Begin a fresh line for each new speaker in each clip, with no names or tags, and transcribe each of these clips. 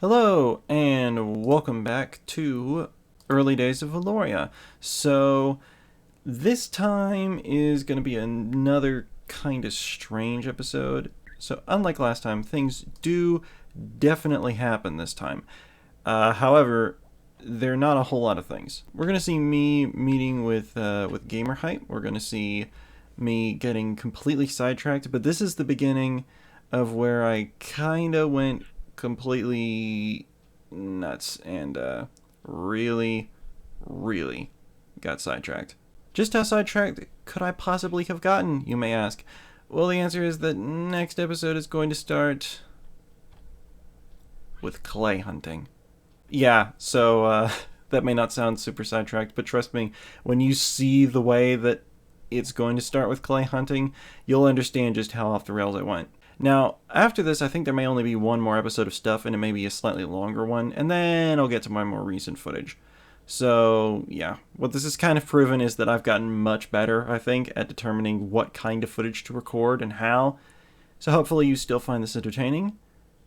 Hello, and welcome back to Early Days of Valoria. So, this time is going to be another kind of strange episode. So, unlike last time, things do definitely happen this time. However, they're not a whole lot of things. We're going to see me meeting with Gamer Hype. We're going to see me getting completely sidetracked, but this is the beginning of where I kind of went completely nuts and really, really got sidetracked. Just how sidetracked could I possibly have gotten, you may ask? Well, the answer is that next episode is going to start with clay hunting. Yeah, so that may not sound super sidetracked, but trust me, when you see the way that it's going to start with clay hunting, you'll understand just how off the rails it went. Now, after this, I think there may only be one more episode of stuff, and it may be a slightly longer one, and then I'll get to my more recent footage. So, yeah, what this has kind of proven is that I've gotten much better, I think, at determining what kind of footage to record and how. So hopefully you still find this entertaining.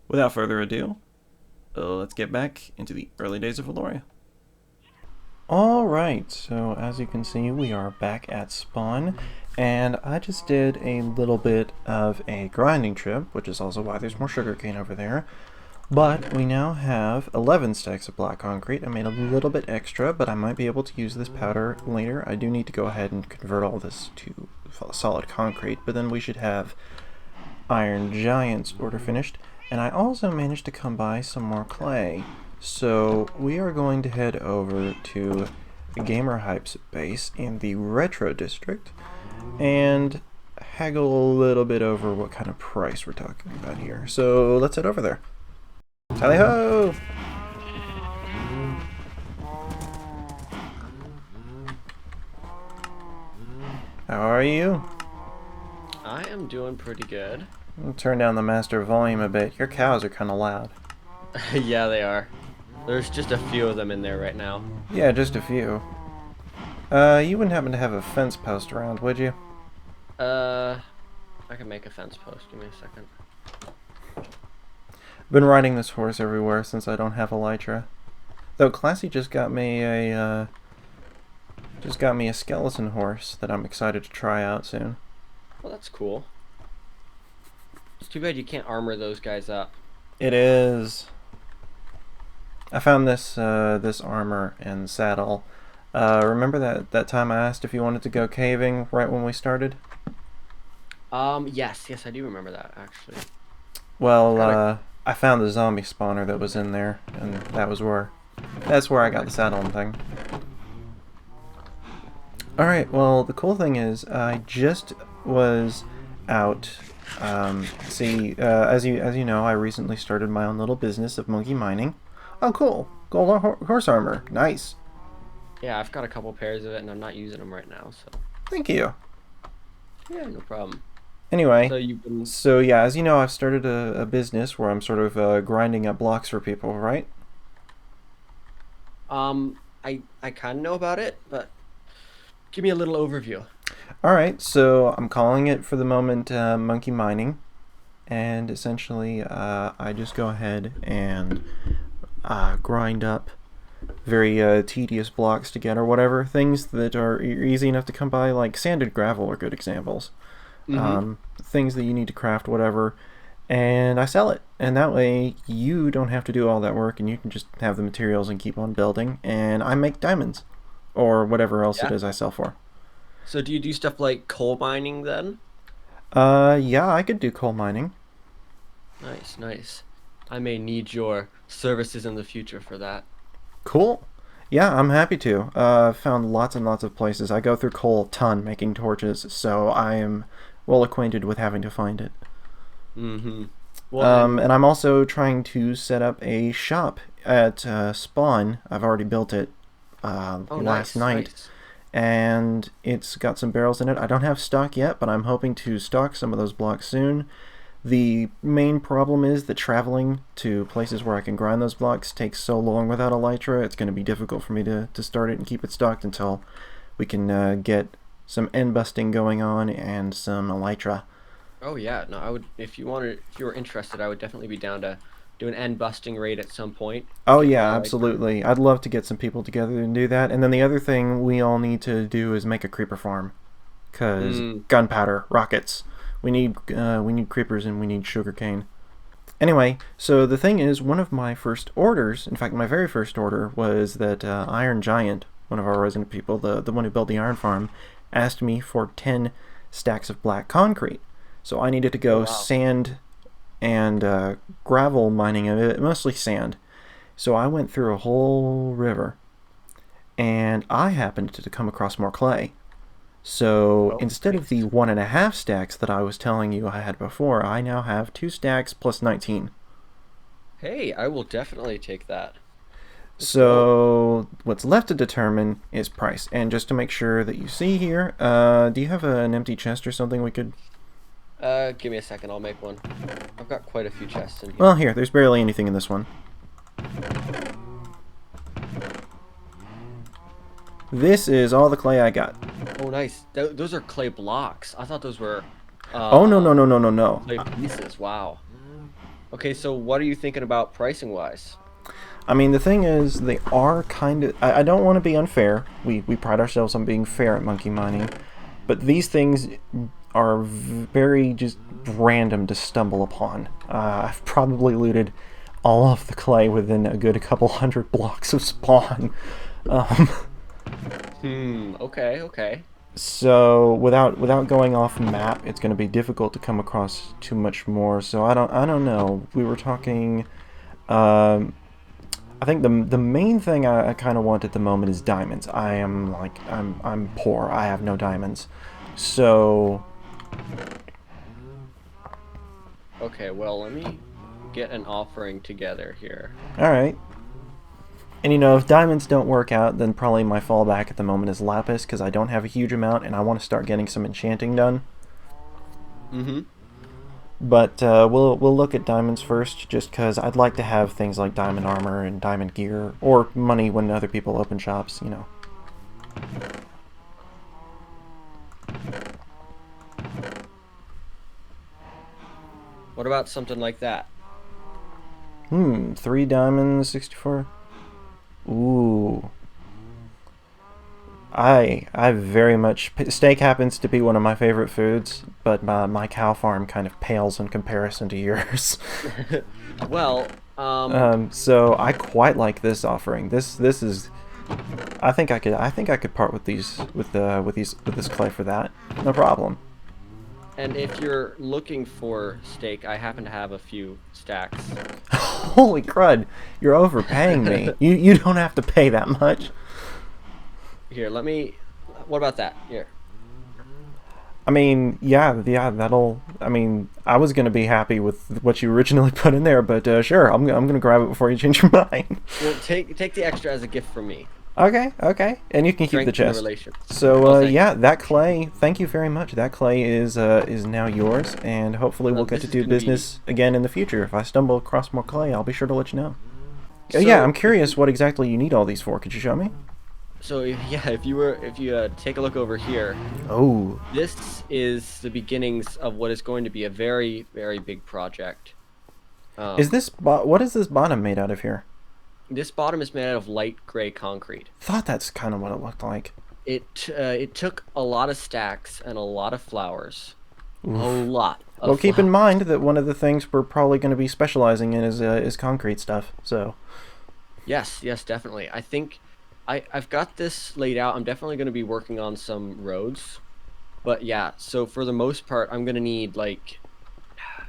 Without further ado, let's get back into the early days of Valoria. Alright, so as you can see, we are back at spawn, and I just did a little bit of a grinding trip, which is also why there's more sugarcane over there. But we now have 11 stacks of black concrete. I made a little bit extra, but I might be able to use this powder later. I do need to go ahead and convert all this to solid concrete, but then we should have Iron Giants order finished. And I also managed to come by some more clay. So we are going to head over to Gamer Hype's base in the Retro District and haggle a little bit over what kind of price we're talking about here. So let's head over there. Tally ho! How are you?
I am doing pretty good.
I'll turn down the master volume a bit. Your cows are kind of loud.
Yeah, they are. There's just a few of them in there right now.
Yeah, just a few. You wouldn't happen to have a fence post around, would you?
I can make a fence post. Give me a second.
Been riding this horse everywhere since I don't have elytra. Though Classy just got me a skeleton horse that I'm excited to try out soon.
Well, that's cool. It's too bad you can't armor those guys up.
It is. I found this this armor and saddle. Remember that time I asked if you wanted to go caving right when we started?
Yes, I do remember that actually.
Well, I found the zombie spawner that was in there, and that's where I got the saddle and thing. All right. Well, the cool thing is, I just was out. As you know, I recently started my own little business of monkey mining. Oh, cool! Gold horse armor, nice.
Yeah, I've got a couple pairs of it, and I'm not using them right now. So.
Thank you.
Yeah, no problem.
Anyway,
so
yeah, as you know, I've started a business where I'm sort of grinding up blocks for people, right?
I kind of know about it, but give me a little overview.
All right, so I'm calling it for the moment monkey mining, and essentially I just go ahead and grind up very tedious blocks to get or whatever, things that are easy enough to come by, like sanded gravel are good examples. Things that you need to craft, whatever, and I sell it, and that way you don't have to do all that work and you can just have the materials and keep on building, and I make diamonds or whatever else it is I sell for.
So do you do stuff like coal mining then?
Yeah, I could do coal mining.
Nice. I may need your services in the future for that.
Cool. Yeah, I'm happy to. Found lots and lots of places. I go through coal a ton making torches, so I am well acquainted with having to find it.
Well,
and I'm also trying to set up a shop at Spawn. I've already built it last night.
Nice.
And it's got some barrels in it. I don't have stock yet, but I'm hoping to stock some of those blocks soon. The main problem is that traveling to places where I can grind those blocks takes so long without elytra. It's going to be difficult for me to start it and keep it stocked until we can get some end busting going on and some elytra.
Oh yeah, no, I would if you were interested, I would definitely be down to do an end busting raid at some point.
Oh
Get
yeah,
more like
absolutely. I'd love to get some people together and do that. And then the other thing we all need to do is make a creeper farm, cause
mm,
gunpowder, rockets. We need creepers and we need sugarcane. Anyway, so the thing is, one of my first orders, in fact, my very first order, was that Iron Giant, one of our resident people, the one who built the iron farm, asked me for 10 stacks of black concrete. So I needed to
oh
go
wow.
sand and gravel mining of it, mostly sand. So I went through a whole river, and I happened to come across more clay. So
Oh
instead of the
nice.
1.5 stacks that I was telling you I had before, I now have 2 stacks plus 19.
Hey, I will definitely take that. Let's go.
So what's left to determine is price. And just to make sure that you see here, do you have an empty chest or something we could...
Give me a second, I'll make one. I've got quite a few chests in
Well,
here.
here, there's barely anything in this one. This is all the clay I got.
Oh nice. Those are clay blocks. I thought those were
Oh, no,
uh
no, no, no, no, no.
clay pieces. Wow. Okay, so what are you thinking about pricing wise?
I mean, the thing is, they are kind of... I don't want to be unfair. We pride ourselves on being fair at monkey mining. But these things are very just random to stumble upon. I've probably looted all of the clay within a good couple hundred blocks of spawn. Um,
Okay, okay.
so without going off map, it's going to be difficult to come across too much more. So I don't know. We were talking. Um, I think the main thing I kind of want at the moment is diamonds. I'm poor. I have no diamonds. So
Okay, well, let me get an offering together here.
all right. And if diamonds don't work out, then probably my fallback at the moment is lapis because I don't have a huge amount and I want to start getting some enchanting done.
Mm-hmm.
But we'll look at diamonds first, just because I'd like to have things like diamond armor and diamond gear, or money when other people open shops.
What about something like that?
3 diamonds, 64. Ooh. I very much... Steak happens to be one of my favorite foods, but my cow farm kind of pales in comparison to yours.
Well,
So I quite like this offering. This is... I think I could part with this clay for that. No problem.
and if you're looking for steak, I happen to have a few stacks.
Holy crud! You're overpaying me. You don't have to pay that much.
Here, let me. What about that? Here.
I mean, yeah, that'll... I mean, I was going to be happy with what you originally put in there, but sure, I'm going to grab it before you change your mind.
Well, take the extra as a gift from me.
Okay. And you can keep the
Strengthen the
chest.
relation.
So,
Oh, thank
yeah, that clay, thank you very much. That clay is now yours, and hopefully we'll get
This
to
is
do
gonna be.
business again in the future. If I stumble across more clay, I'll be sure to let you know.
So,
Yeah, I'm curious what exactly you need all these for. Could you show me?
So yeah, if you take a look over here,
Oh.
this is the beginnings of what is going to be a very, very big project.
Is this... What is this bottom made out of here?
This bottom is made out of light gray concrete.
Thought that's kind of what it looked like.
It took a lot of stacks and a lot of flowers, a lot of
Well, keep in
flowers.
mind that one of the things we're probably going to be specializing in is concrete stuff. So,
Yes, definitely. I think I've got this laid out. I'm definitely going to be working on some roads, but yeah. So for the most part, I'm going to need like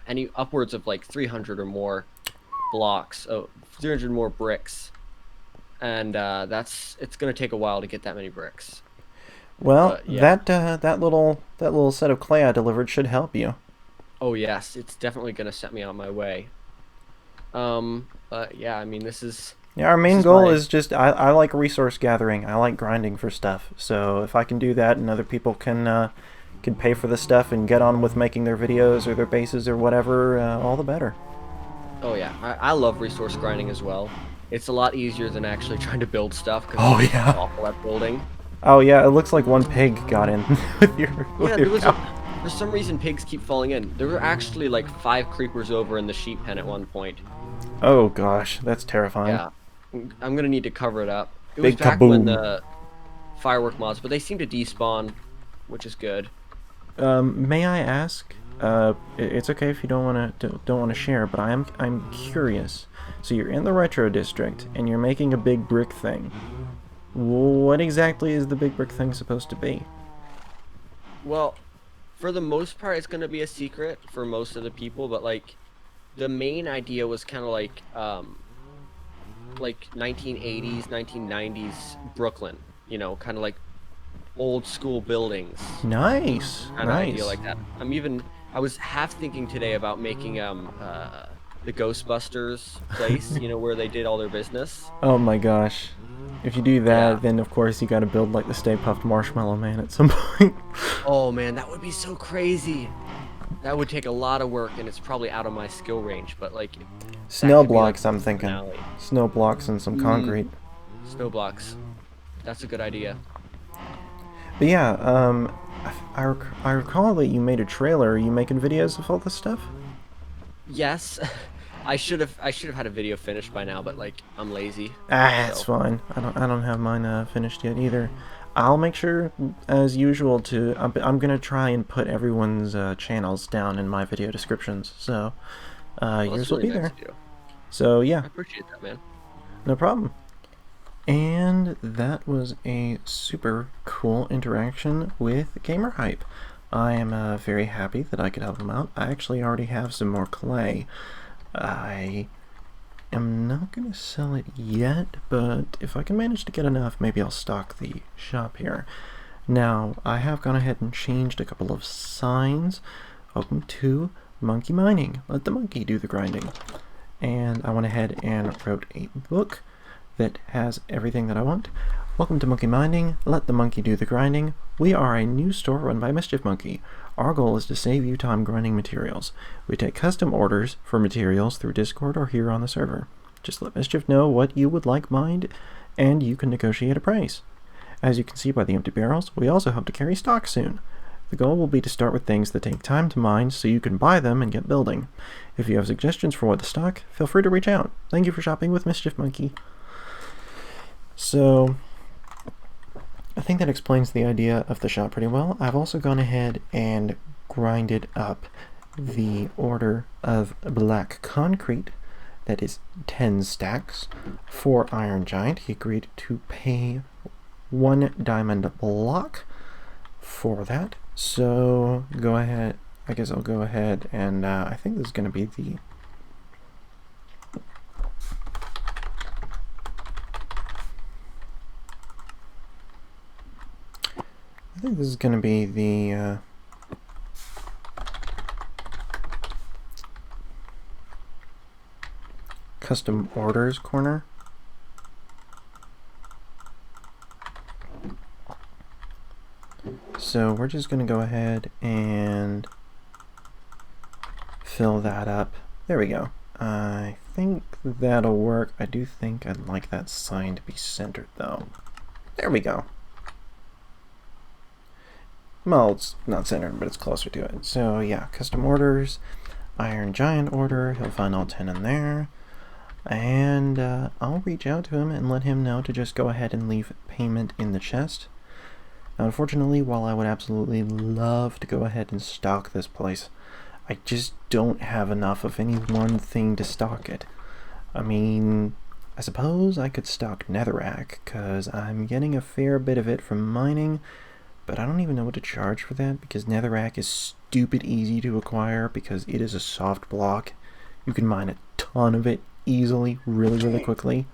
any upwards of like 300 or more blocks, 300 more bricks, and it's going to take a while to get that many bricks.
well,
But yeah.
that little set of clay I delivered should help you.
Oh yes, it's definitely going to set me on my way. But yeah, I mean,
Yeah, our
this
main
is
goal
my
is just I like resource gathering. I like grinding for stuff. So if I can do that, and other people can pay for the stuff and get on with making their videos or their bases or whatever, all the better.
Oh yeah, I love resource grinding as well. It's a lot easier than actually trying to build stuff because
Oh
I'm
yeah.
awful at building.
Oh yeah, it looks like one pig got in with
Yeah,
your
there was
cow.
For some reason, pigs keep falling in. There were actually like 5 creepers over in the sheep pen at one point.
Oh gosh, that's terrifying.
Yeah, I'm gonna need to cover it up. It was
Big
back when
kaboom.
the firework mods, but they seem to despawn, which is good.
May I ask? It's okay if you don't want to share, but I'm curious. So you're in the retro district and you're making a big brick thing. What exactly is the big brick thing supposed to be?
Well, for the most part, it's gonna be a secret for most of the people, but like the main idea was kind of like 1980s, 1990s Brooklyn. You know, kind of like old school buildings.
Nice,
Kind of idea
nice.
like that. I was half thinking today about making the Ghostbusters place, you know, where they did all their business.
Oh my gosh. If you do
Yeah.
that, then of course you gotta build like the Stay Puft Marshmallow Man at some point.
Oh man, that would be so crazy. That would take a lot of work, and it's probably out of my skill range. But like, that
Snow
could be like
blocks,
the
I'm thinking.
finale.
Snow blocks and some concrete.
Snow blocks. That's a good idea.
But yeah, I recall that you made a trailer. Are you making videos of all this stuff?
Yes, I should have had a video finished by now, but like I'm lazy.
Ah, it's
So
fine. I don't have mine finished yet either. I'll make sure, as usual, to I'm gonna try and put everyone's channels down in my video descriptions. So
well, that's
yours will
really
be
nice
there.
of you.
So yeah,
I appreciate that, man.
no problem. And that was a super cool interaction with Gamer Hype. I am very happy that I could help him out. I actually already have some more clay. I am not going to sell it yet, but if I can manage to get enough, maybe I'll stock the shop here. Now, I have gone ahead and changed a couple of signs. Welcome to Monkey Mining. Let the monkey do the grinding. And I went ahead and wrote a book that has everything that I want. Welcome to Monkey Mining. Let the monkey do the grinding. We are a new store run by Mischief Monkey. Our goal is to save you time grinding materials. We take custom orders for materials through Discord or here on the server. Just let Mischief know what you would like mined, and you can negotiate a price. As you can see by the empty barrels, we also hope to carry stock soon. The goal will be to start with things that take time to mine so you can buy them and get building. If you have suggestions for what to stock, feel free to reach out. Thank you for shopping with Mischief Monkey. So, I think that explains the idea of the shop pretty well. I've also gone ahead and grinded up the order of black concrete. That is 10 stacks for Iron Giant. He agreed to pay 1 diamond block for that. So, go ahead. I guess I'll go ahead and I think this is going to be the... I think this is going to be the custom orders corner. So we're just going to go ahead and fill that up. There we go. I think that'll work. I do think I'd like that sign to be centered though. There we go. Well, it's not centered, but it's closer to it. So yeah, custom orders, Iron Giant order, he'll find all 10 in there. And I'll reach out to him and let him know to just go ahead and leave payment in the chest. Now, unfortunately, while I would absolutely love to go ahead and stock this place, I just don't have enough of any one thing to stock it. I mean, I suppose I could stock netherrack, because I'm getting a fair bit of it from mining, but I don't even know what to charge for that, because netherrack is stupid easy to acquire, because it is a soft block. You can mine a ton of it easily, really quickly.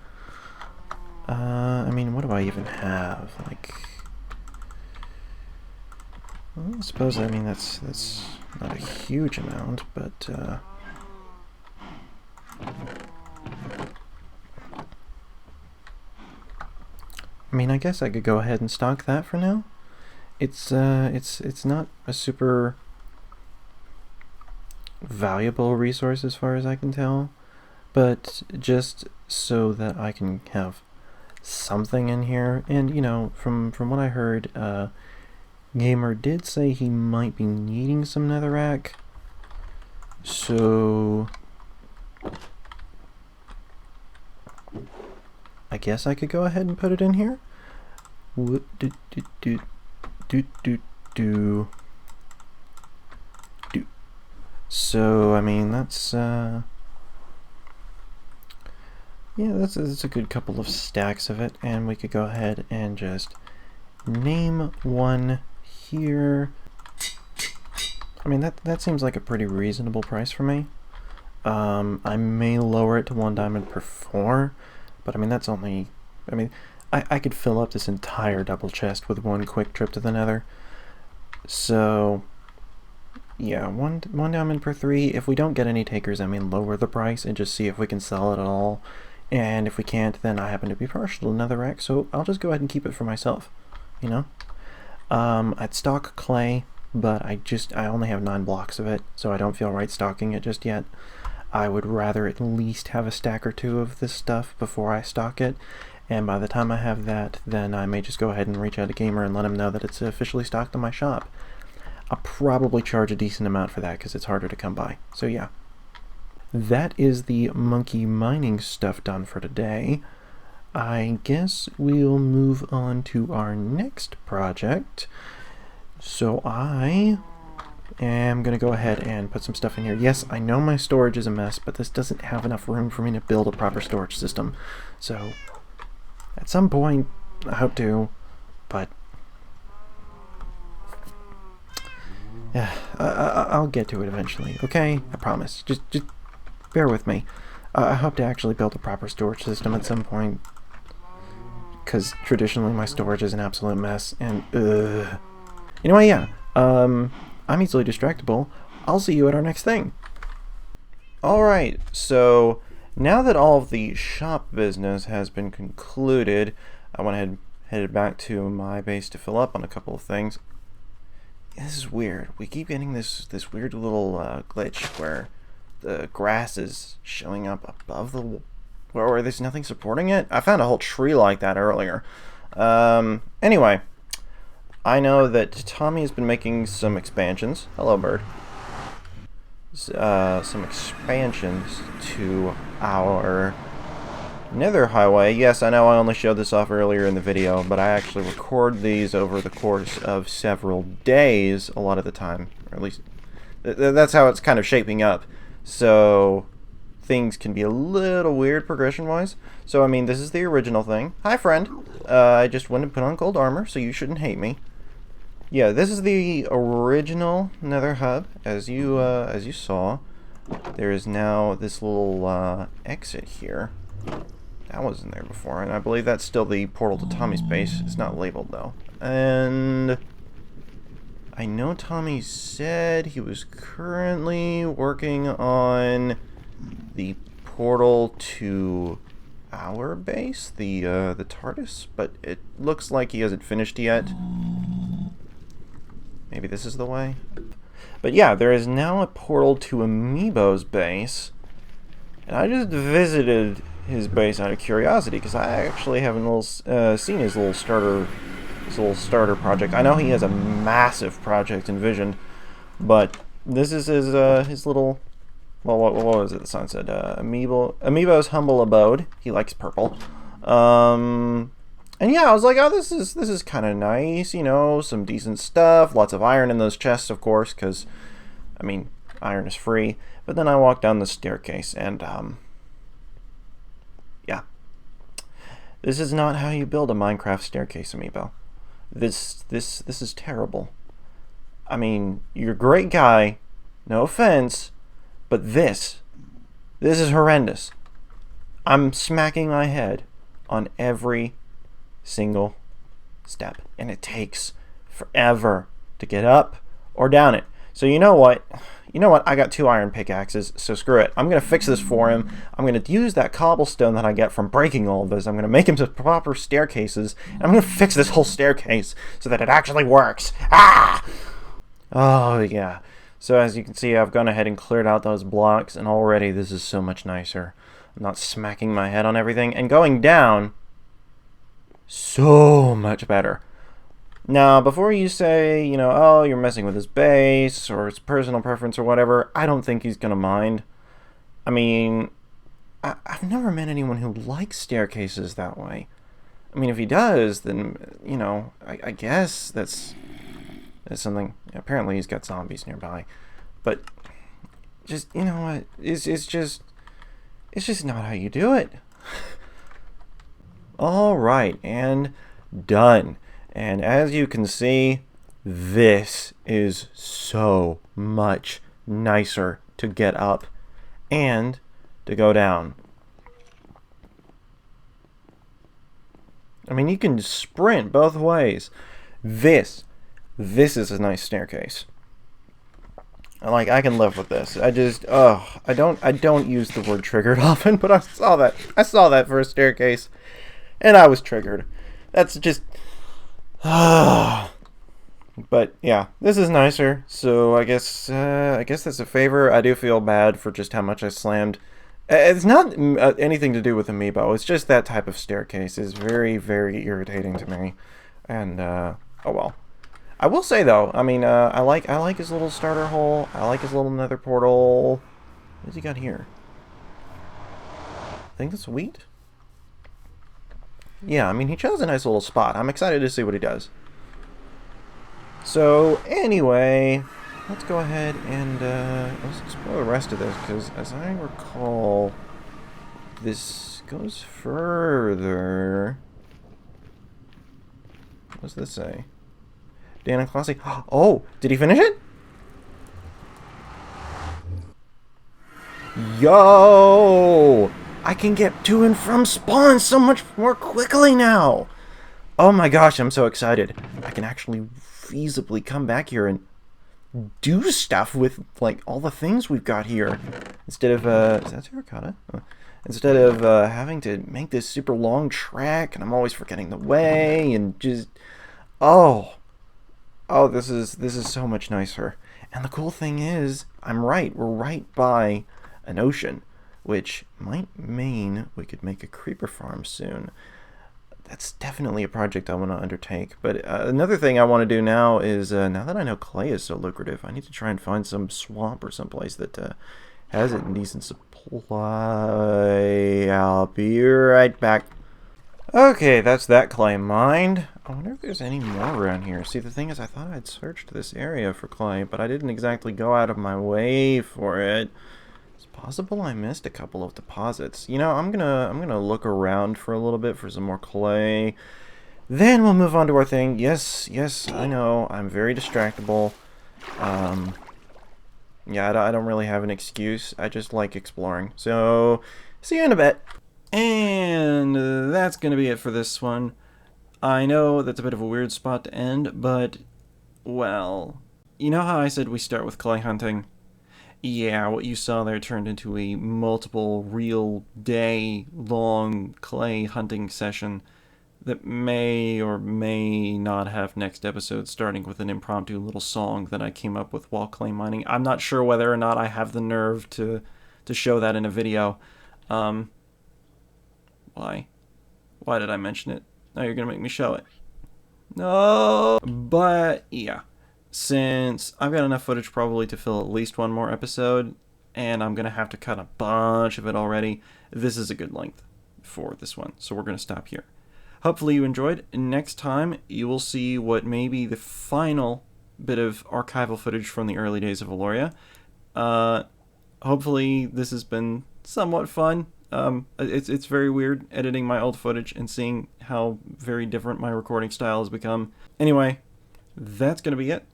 I mean, what do I even have? Like, well, I suppose, I mean, that's not a huge amount, but, I mean, I guess I could go ahead and stock that for now. It's not a super valuable resource as far as I can tell, but just so that I can have something in here. And you know, from what I heard, Gamer did say he might be needing some netherrack. So I guess I could go ahead and put it in here. So, I mean, that's, yeah, that's a good couple of stacks of it, and we could go ahead and just name one here. I mean, that seems like a pretty reasonable price for me. I may lower it to 1 diamond per 4, but I mean, that's only, I mean, I could fill up this entire double chest with 1 quick trip to the nether. So, yeah, one diamond per 3. If we don't get any takers, I mean, lower the price and just see if we can sell it at all. And if we can't, then I happen to be partial to netherrack, so I'll just go ahead and keep it for myself, you know? I'd stock clay, but I only have 9 blocks of it, so I don't feel right stocking it just yet. I would rather at least have a stack or 2 of this stuff before I stock it, and by the time I have that, then I may just go ahead and reach out to Gamer and let him know that it's officially stocked in my shop. I'll probably charge a decent amount for that because it's harder to come by. So yeah. That is the monkey mining stuff done for today. I guess we'll move on to our next project. So I am going to go ahead and put some stuff in here. Yes, I know my storage is a mess, but this doesn't have enough room for me to build a proper storage system. So at some point, I hope to, but yeah, I'll get to it eventually, okay? I promise. Just bear with me. I hope to actually build a proper storage system at some point, because traditionally my storage is an absolute mess, and anyway, yeah, I'm easily distractible. I'll see you at our next thing. Alright, so now that all of the shop business has been concluded, I went ahead and headed back to my base to fill up on a couple of things. This is weird. We keep getting this weird little glitch where the grass is showing up above the where there's nothing supporting it. I found a whole tree like that earlier. Anyway, I know that Tommy has been making some expansions. Hello, bird. Some expansions to our nether highway. Yes, I know I only showed this off earlier in the video, but I actually record these over the course of several days a lot of the time, or at least that's how it's kind of shaping up. So things can be a little weird progression-wise. So, I mean, this is the original thing. Hi, friend. I just went and put on gold armor, so you shouldn't hate me. Yeah, this is the original nether hub, as you saw. There is now this little exit here. That wasn't there before, and I believe that's still the portal to Tommy's base. It's not labeled, though. And I know Tommy said he was currently working on the portal to our base, the TARDIS, but it looks like he hasn't finished yet. Maybe this is the way? But yeah, there is now a portal to Amiibo's base, and I just visited his base out of curiosity because I actually haven't seen his little starter project. I know he has a massive project envisioned, but this is his little, well, what was it the sign said? Amiibo's humble abode. He likes purple. And yeah, I was like, oh, this is kind of nice, you know, some decent stuff, lots of iron in those chests, of course, because, I mean, iron is free. But then I walked down the staircase, and yeah, this is not how you build a Minecraft staircase, Amiibo. This is terrible. I mean, you're a great guy, no offense, but this is horrendous. I'm smacking my head on every single step, and it takes forever to get up or down it. So you know what? I got 2 iron pickaxes, so screw it. I'm going to fix this for him. I'm going to use that cobblestone that I get from breaking all of this. I'm going to make him some proper staircases, and I'm going to fix this whole staircase so that it actually works. Ah! Oh, yeah. So as you can see, I've gone ahead and cleared out those blocks, and already this is so much nicer. I'm not smacking my head on everything, and going down, so much better. Now, before you say, oh, you're messing with his base or his personal preference or whatever, I don't think he's gonna mind. I mean, I've never met anyone who likes staircases that way. I mean, if he does, then, I guess that's something. Apparently, he's got zombies nearby. But, just, you know what? It's just not how you do it. Alright, and done. And as you can see, this is so much nicer to get up and to go down. I mean, you can sprint both ways. This is a nice staircase. I can live with this. I don't use the word triggered often, but I saw that for a staircase, and I was triggered. That's just, but yeah, this is nicer. So I guess that's a favor. I do feel bad for just how much I slammed. It's not anything to do with Amiibo. It's just that type of staircase is very, very irritating to me. And oh well. I will say though, I mean, I like his little starter hole. I like his little nether portal. What's he got here? I think that's wheat. Yeah, I mean, he chose a nice little spot. I'm excited to see what he does. So anyway, let's go ahead and let's explore the rest of this, because as I recall, this goes further. What does this say? Dan and Classy. Oh, did he finish it? Yo! I can get to and from spawn so much more quickly now! Oh my gosh, I'm so excited. I can actually feasibly come back here and do stuff with, like, all the things we've got here. Instead of, is that terracotta? Instead of having to make this super long trek, and I'm always forgetting the way, and just, oh, this is so much nicer. And the cool thing is, I'm right. We're right by an ocean, which might mean we could make a creeper farm soon. That's definitely a project I want to undertake. But another thing I want to do now is, now that I know clay is so lucrative, I need to try and find some swamp or someplace that has it in decent supply. I'll be right back. Okay, that's that clay mined. I wonder if there's any more around here. See, the thing is, I thought I'd searched this area for clay, but I didn't exactly go out of my way for it. It's possible I missed a couple of deposits. I'm gonna look around for a little bit for some more clay. Then we'll move on to our thing. Yes, I know, I'm very distractible. Yeah, I don't really have an excuse. I just like exploring. So, see you in a bit. And that's going to be it for this one. I know that's a bit of a weird spot to end, but, well, you know how I said we start with clay hunting? Yeah, what you saw there turned into a multiple real day-long clay hunting session that may or may not have next episode, starting with an impromptu little song that I came up with while clay mining. I'm not sure whether or not I have the nerve to show that in a video. Why? Why did I mention it? Now you're gonna make me show it. No! But, yeah. Since I've got enough footage probably to fill at least one more episode, and I'm gonna have to cut a bunch of it already, this is a good length for this one, so we're gonna stop here. Hopefully you enjoyed. Next time, you will see what may be the final bit of archival footage from the early days of Valoria. Hopefully this has been somewhat fun. It's very weird editing my old footage and seeing how very different my recording style has become. Anyway, that's going to be it.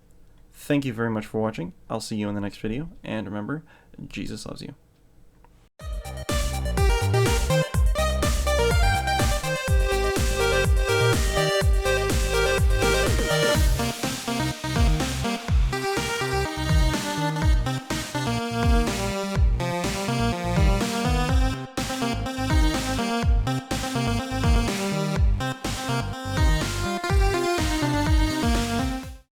Thank you very much for watching. I'll see you in the next video. And remember, Jesus loves you.